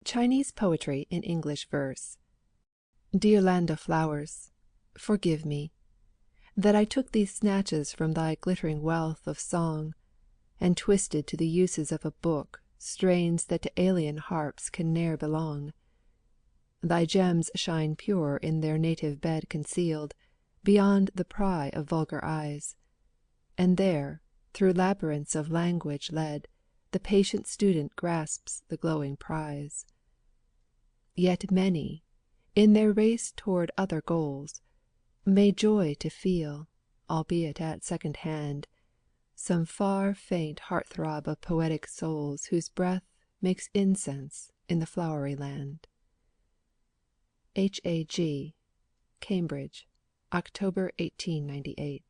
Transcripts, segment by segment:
Chinese Poetry in English Verse. Dear land of flowers, forgive me, that I took these snatches from thy glittering wealth of song, and twisted to the uses of a book strains that to alien harps can ne'er belong. Thy gems shine pure in their native bed concealed, beyond the pry of vulgar eyes, and there, through labyrinths of language led, the patient student grasps the glowing prize. Yet many, in their race toward other goals, may joy to feel, albeit at second hand, some far faint heart-throb of poetic souls whose breath makes incense in the flowery land. H.A.G. Cambridge, October 1898.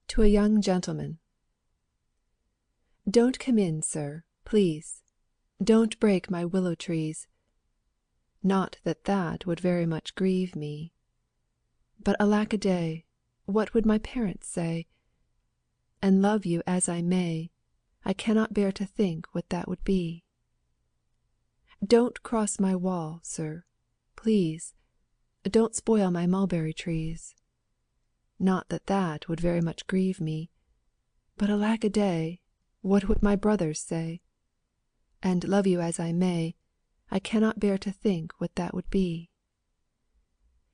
To a young gentleman. Don't come in, sir, please. Don't break my willow trees. Not that that would very much grieve me. But alack-a-day, what would my parents say? And love you as I may, I cannot bear to think what that would be. Don't cross my wall, sir, please. Don't spoil my mulberry trees. Not that that would very much grieve me. But alack-a-day, what would my brothers say? And love you as I may, I cannot bear to think what that would be.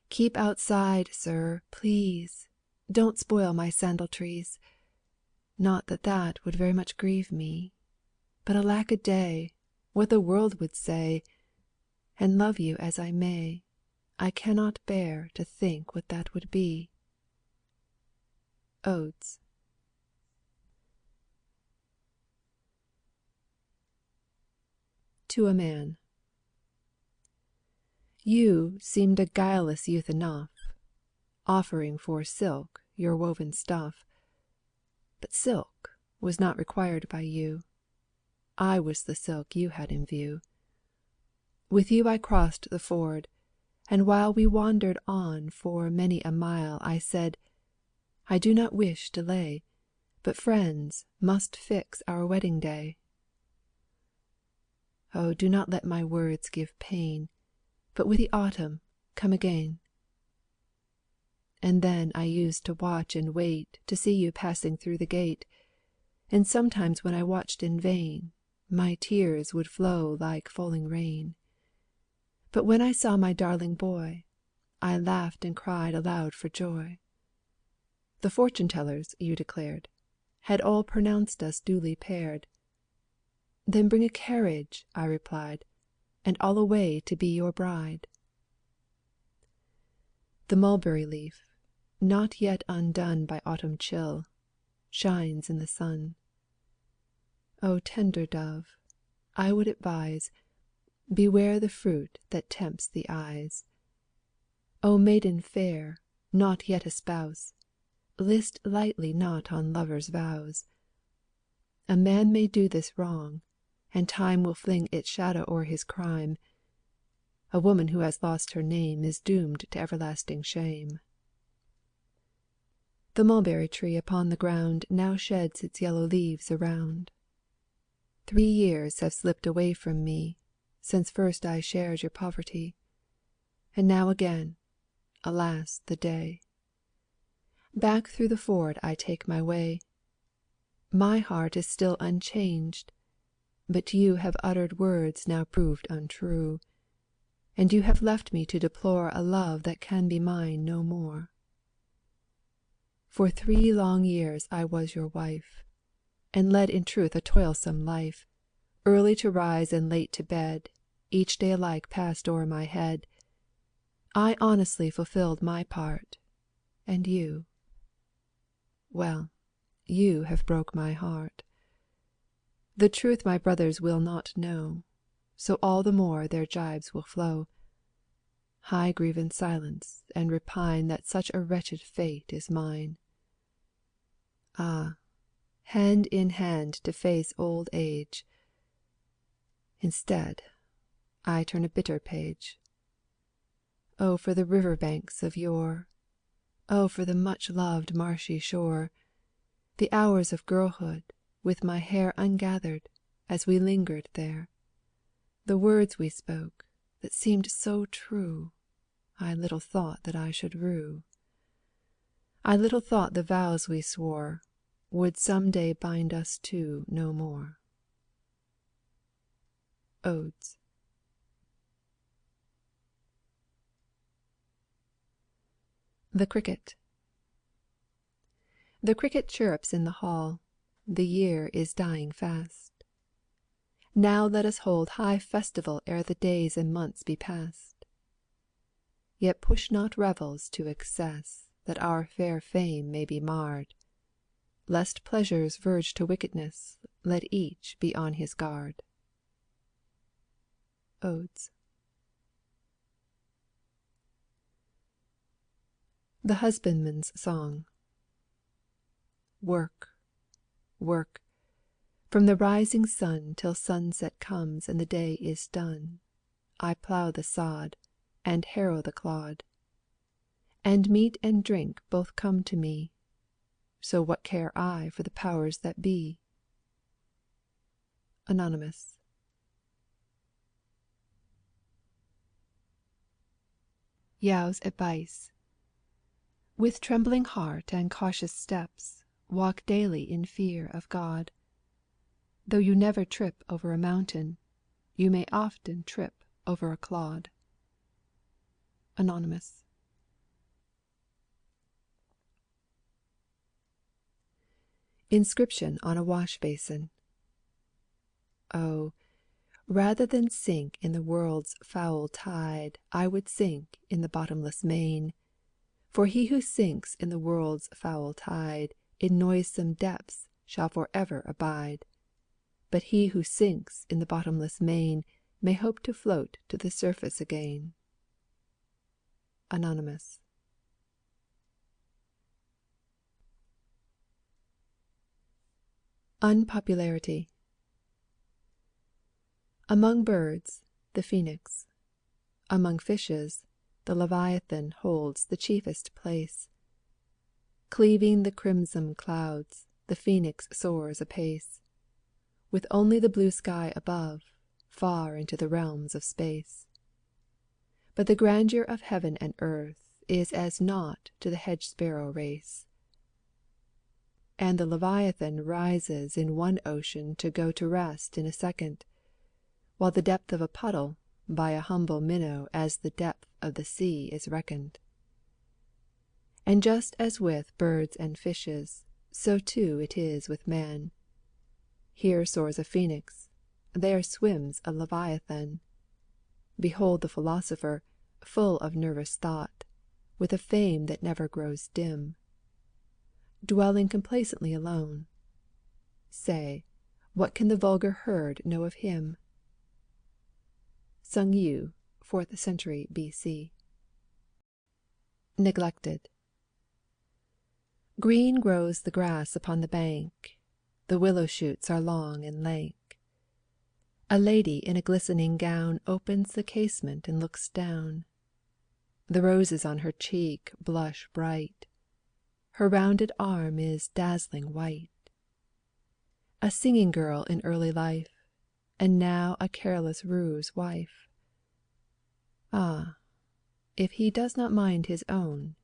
Keep outside, sir, please. Don't spoil my sandal trees. Not that that would very much grieve me. But alack-a-day, what the world would say. And love you as I may, I cannot bear to think what that would be. Odes. To a man. You seemed a guileless youth enough, offering for silk your woven stuff. But silk was not required by you. I was the silk you had in view. With you I crossed the ford, and while we wandered on for many a mile, I said, I do not wish delay, but friends must fix our wedding day. Oh, do not let my words give pain, but with the autumn come again. And then I used to watch and wait to see you passing through the gate, and sometimes when I watched in vain, my tears would flow like falling rain. But when I saw my darling boy, I laughed and cried aloud for joy. The fortune-tellers, you declared, had all pronounced us duly paired. Then bring a carriage, I replied, and I'll away to be your bride. The mulberry leaf, not yet undone by autumn chill, shines in the sun. O tender dove, I would advise, beware the fruit that tempts the eyes. O maiden fair, not yet a spouse, list lightly not on lovers' vows. A man may do this wrong, and time will fling its shadow o'er his crime. A woman who has lost her name is doomed to everlasting shame. The mulberry tree upon the ground now sheds its yellow leaves around. 3 years have slipped away from me, since first I shared your poverty, and now again, alas the day! Back through the ford I take my way. My heart is still unchanged, but you have uttered words now proved untrue, and you have left me to deplore a love that can be mine no more. For 3 long years I was your wife, and led in truth a toilsome life, early to rise and late to bed, each day alike passed o'er my head. I honestly fulfilled my part, and you, well, you have broke my heart. The truth my brothers will not know, so all the more their gibes will flow. I grieve in silence, and repine that such a wretched fate is mine. Ah, hand in hand to face old age. Instead, I turn a bitter page. Oh, for the river banks of yore! Oh, for the much-loved marshy shore! The hours of girlhood, with my hair ungathered, as we lingered there. The words we spoke, that seemed so true, I little thought that I should rue. I little thought the vows we swore would some day bind us two no more. Odes. The Cricket. The cricket chirrups in the hall, the year is dying fast. Now let us hold high festival ere the days and months be past. Yet push not revels to excess, that our fair fame may be marred. Lest pleasures verge to wickedness, let each be on his guard. Odes. The Husbandman's Song. Work, work, from the rising sun till sunset comes and the day is done, I plough the sod, and harrow the clod, and meat and drink both come to me, so what care I for the powers that be? Anonymous. Yao's advice. With trembling heart and cautious steps, walk daily in fear of God. Though you never trip over a mountain, you may often trip over a clod. Anonymous. Inscription on a wash basin. Oh, rather than sink in the world's foul tide, I would sink in the bottomless main. For he who sinks in the world's foul tide in noisome depths shall for ever abide. But he who sinks in the bottomless main may hope to float to the surface again. Anonymous. Unpopularity. Among birds, the phoenix. Among fishes, the leviathan holds the chiefest place. Cleaving the crimson clouds, the phoenix soars apace, with only the blue sky above, far into the realms of space. But the grandeur of heaven and earth is as naught to the hedge-sparrow race. And the leviathan rises in one ocean to go to rest in a second, while the depth of a puddle by a humble minnow as the depth of the sea is reckoned. And just as with birds and fishes, so too it is with man. Here soars a phoenix, there swims a leviathan. Behold the philosopher, full of nervous thought, with a fame that never grows dim, dwelling complacently alone. Say, what can the vulgar herd know of him? Sung Yu, 4th century B.C. Neglected. Green grows the grass upon the bank, the willow shoots are long and lank. A lady in a glistening gown opens the casement and looks down. The roses on her cheek blush bright, her rounded arm is dazzling white. A singing girl in early life, and now a careless roue's wife. Ah, if he does not mind his own,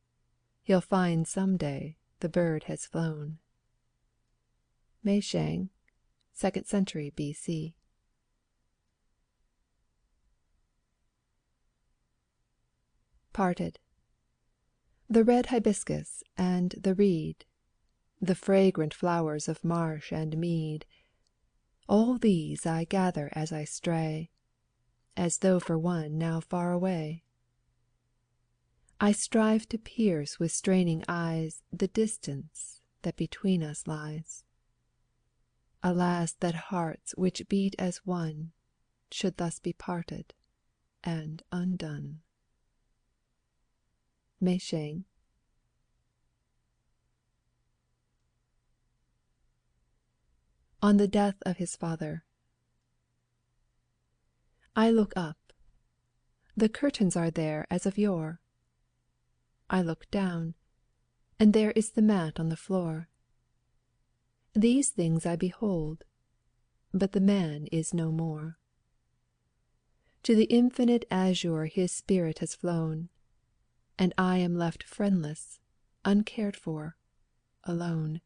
he'll find some day the bird has flown. Mei Shang, 2nd century B.C. Parted. The red hibiscus and the reed, the fragrant flowers of marsh and mead, all these I gather as I stray, as though for one now far away. I strive to pierce with straining eyes the distance that between us lies. Alas, that hearts which beat as one should thus be parted and undone. Mei Shang. On the death of his father. I look up. The curtains are there as of yore. I look down, and there is the mat on the floor. These things I behold, but the man is no more. To the infinite azure his spirit has flown, and I am left friendless, uncared for, alone,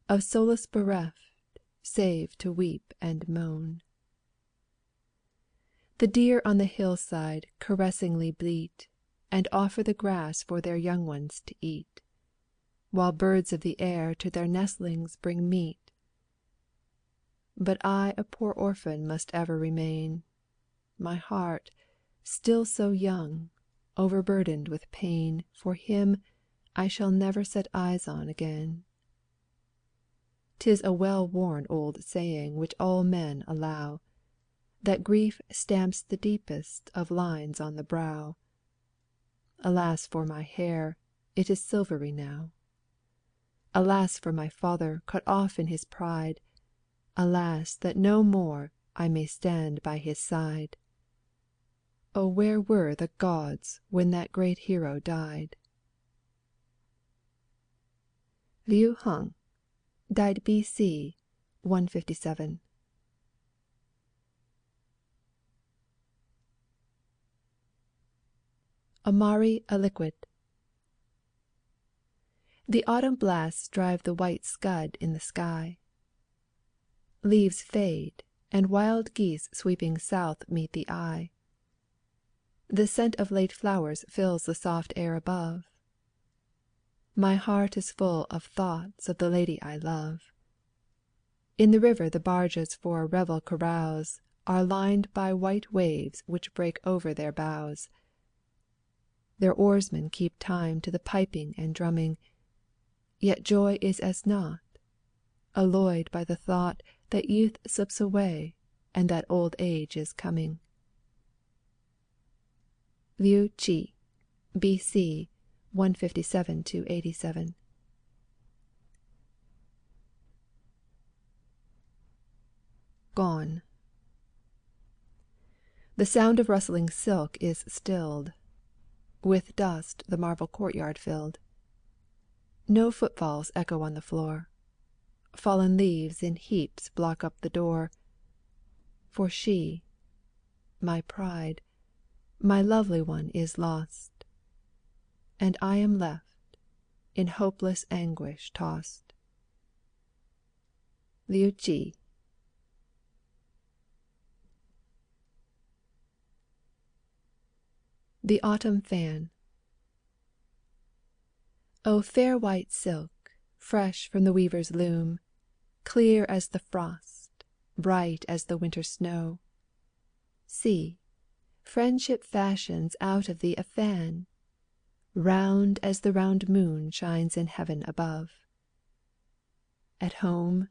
of solace bereft, save to weep and moan. The deer on the hillside caressingly bleat, and offer the grass for their young ones to eat, while birds of the air to their nestlings bring meat. But I a poor orphan must ever remain, my heart, still so young, overburdened with pain for him I shall never set eyes on again. 'Tis a well-worn old saying which all men allow, that grief stamps the deepest of lines on the brow. Alas for my hair, it is silvery now. Alas for my father cut off in his pride. Alas that no more I may stand by his side. Oh, where were the gods when that great hero died? Liu Hung, died B.C. 157. Amari aliquid. The autumn blasts drive the white scud in the sky. Leaves fade, and wild geese sweeping south meet the eye. The scent of late flowers fills the soft air above. My heart is full of thoughts of the lady I love. In the river the barges for a revel carouse are lined by white waves which break over their bows. Their oarsmen keep time to the piping and drumming, yet joy is as naught, alloyed by the thought that youth slips away and that old age is coming. Liu Qi, B.C. 157–87. Gone. The sound of rustling silk is stilled. With dust the marble courtyard filled. No footfalls echo on the floor. Fallen leaves in heaps block up the door. For she, my pride, my lovely one is lost, and I am left, in hopeless anguish tossed. Liu Qi. The Autumn Fan. O fair white silk, fresh from the weaver's loom, clear as the frost, bright as the winter snow. See, friendship fashions out of thee a fan, round as the round moon shines in heaven above. At home,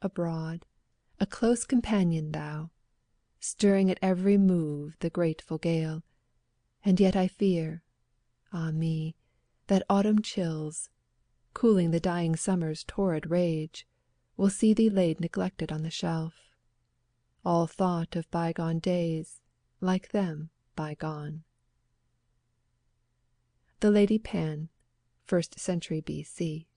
abroad, a close companion thou, stirring at every move the grateful gale. And yet I fear, ah me, that autumn chills, cooling the dying summer's torrid rage, will see thee laid neglected on the shelf. All thought of bygone days, like them, bygone. The Lady Pan, 1st century B.C.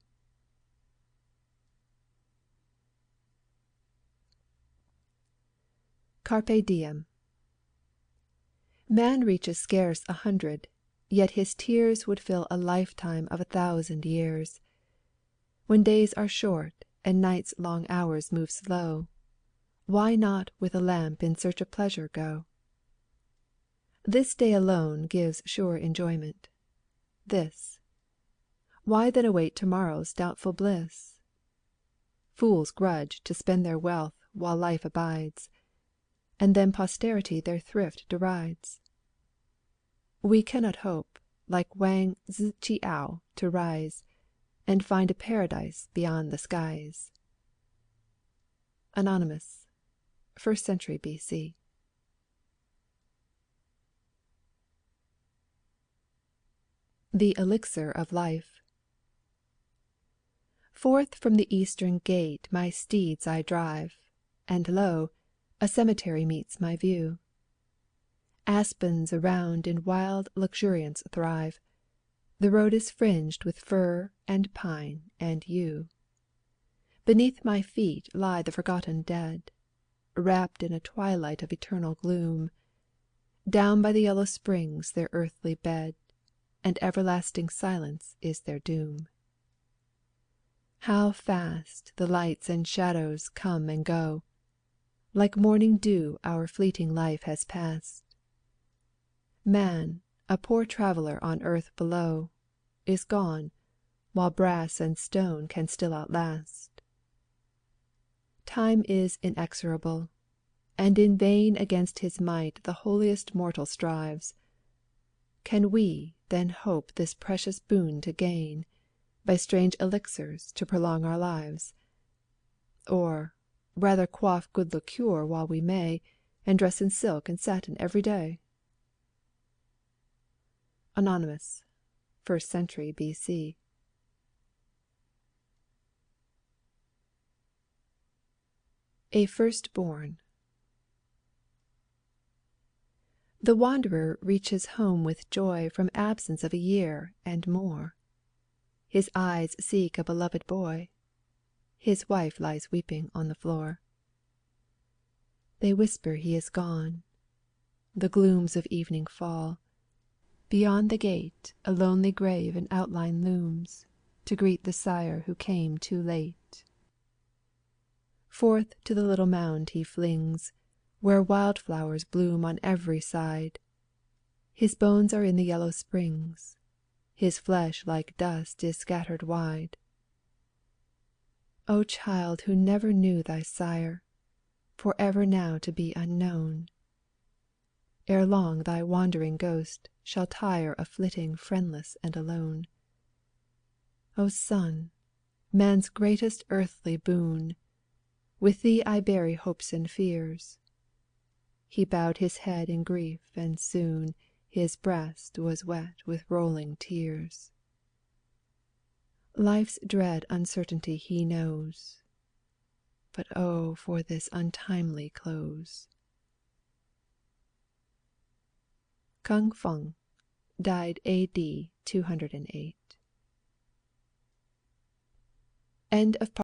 Carpe diem. Man reaches scarce 100, yet his tears would fill a lifetime of 1,000 years. When days are short and night's long hours move slow, why not with a lamp in search of pleasure go? This day alone gives sure enjoyment. This. Why then await tomorrow's doubtful bliss? Fools grudge to spend their wealth while life abides, and then posterity their thrift derides. We cannot hope, like Wang Zhijiao, to rise, and find a paradise beyond the skies. Anonymous, 1st century B.C. The Elixir of Life. Forth from the eastern gate my steeds I drive, and lo, a cemetery meets my view. Aspens around in wild luxuriance thrive. The road is fringed with fir and pine and yew. Beneath my feet lie the forgotten dead, wrapped in a twilight of eternal gloom. Down by the yellow springs their earthly bed, and everlasting silence is their doom. How fast the lights and shadows come and go! Like morning dew our fleeting life has passed. Man, a poor traveller on earth below, is gone, while brass and stone can still outlast. Time is inexorable, and in vain against his might the holiest mortal strives. Can we, then, hope this precious boon to gain, by strange elixirs to prolong our lives? Or, rather quaff good liqueur while we may, and dress in silk and satin every day? Anonymous, 1st century B.C. A Firstborn. The wanderer reaches home with joy From absence of a year and more. His eyes seek a beloved boy. His wife lies weeping on the floor. They whisper he is gone. The glooms of evening fall. Beyond the gate a lonely grave in outline looms, to greet the sire who came too late. Forth to the little mound he flings, where wildflowers bloom on every side. His bones are in the yellow springs. His flesh like dust is scattered wide. O child who never knew thy sire, for ever now to be unknown! Ere long thy wandering ghost shall tire of flitting friendless and alone. O son, man's greatest earthly boon, with thee I bury hopes and fears. He bowed his head in grief, and soon his breast was wet with rolling tears. Life's dread uncertainty he knows, but oh for this untimely close. Kung Feng, died A.D. 208. End of